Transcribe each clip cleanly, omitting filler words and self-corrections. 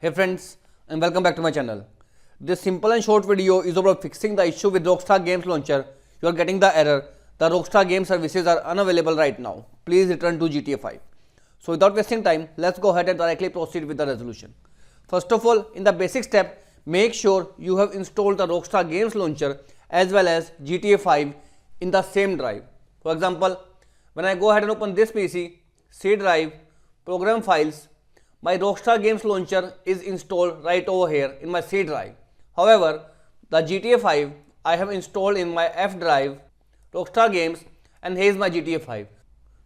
Hey friends, and welcome back to my channel. This simple and short video is about fixing the issue with Rockstar Games launcher. You are getting the error. The Rockstar Games services are unavailable right now. Please return to GTA 5. So without wasting time, let's go ahead and directly proceed with the resolution. First of all, in the basic step, make sure you have installed the Rockstar Games launcher as well as GTA 5 in the same drive. For example, when I go ahead and open this PC, C drive, program files, my Rockstar Games launcher is installed right over here in my C drive. However, the GTA 5 I have installed in my F drive, Rockstar Games, and here is my GTA 5.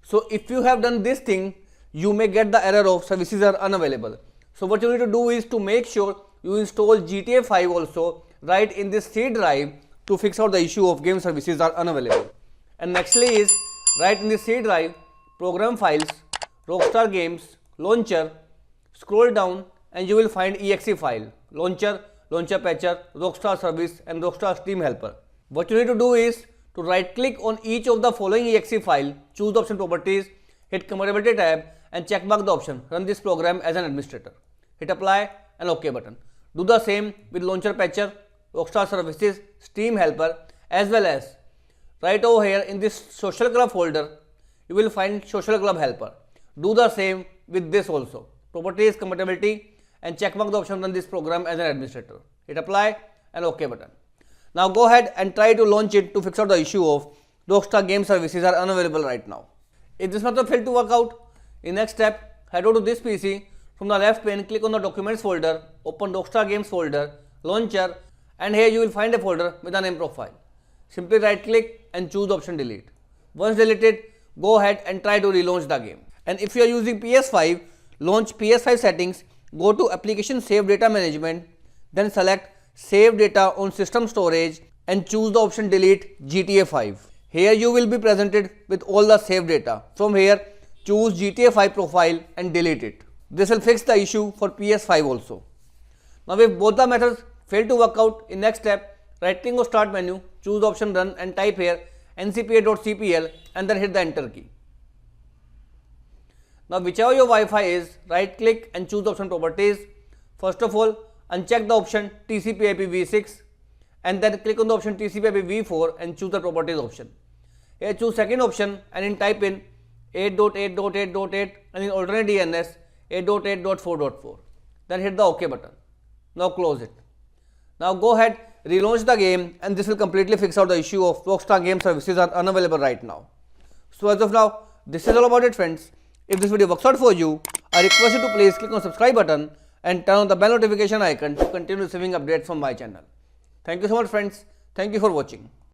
So if you have done this thing, you may get the error of services are unavailable. So what you need to do is to make sure you install GTA 5 also right in this C drive to fix out the issue of game services are unavailable. And nextly is right in the C drive, program files, Rockstar Games, launcher, scroll down and you will find exe file, launcher, launcher patcher, Rockstar service and Rockstar Steam helper. What you need to do is to right click on each of the following exe file, choose the option properties, hit compatibility tab and check mark the option run this program as an administrator. Hit apply and OK button. Do the same with launcher patcher, Rockstar services, Steam helper as well as right over here in this social club folder you will find social club helper. Do the same with this also. Properties, compatibility and check mark the option run this program as an administrator. Hit apply and OK button. Now go ahead and try to launch it to fix out the issue of Rockstar Game services are unavailable right now. If this method failed to work out, in next step head over to this PC, from the left pane click on the documents folder, open Rockstar Games folder, launcher and here you will find a folder with a name profile. Simply right click and choose the option delete. Once deleted, go ahead and try to relaunch the game. And if you are using PS5, launch PS5 settings, go to application save data management, then select save data on system storage and choose the option delete GTA 5. Here you will be presented with all the saved data. From here choose GTA 5 profile and delete it. This will fix the issue for PS5 also. Now if both the methods fail to work out, in next step right click on start menu, choose the option run and type here ncpa.cpl and then hit the enter key. Now whichever your Wi-Fi is, right click and choose the option properties. First of all, uncheck the option TCP/IP v6 and then click on the option TCP/IP v4 and choose the properties option. Here choose second option and in type in 8.8.8.8 and in alternate DNS 8.8.4.4. Then hit the OK button. Now close it. Now go ahead, relaunch the game and this will completely fix out the issue of Rockstar Game services are unavailable right now. So as of now, this is all about it friends. If this video works out for you, I request you to please click on subscribe button and turn on the bell notification icon to continue receiving updates from my channel. Thank you so much friends. Thank you for watching.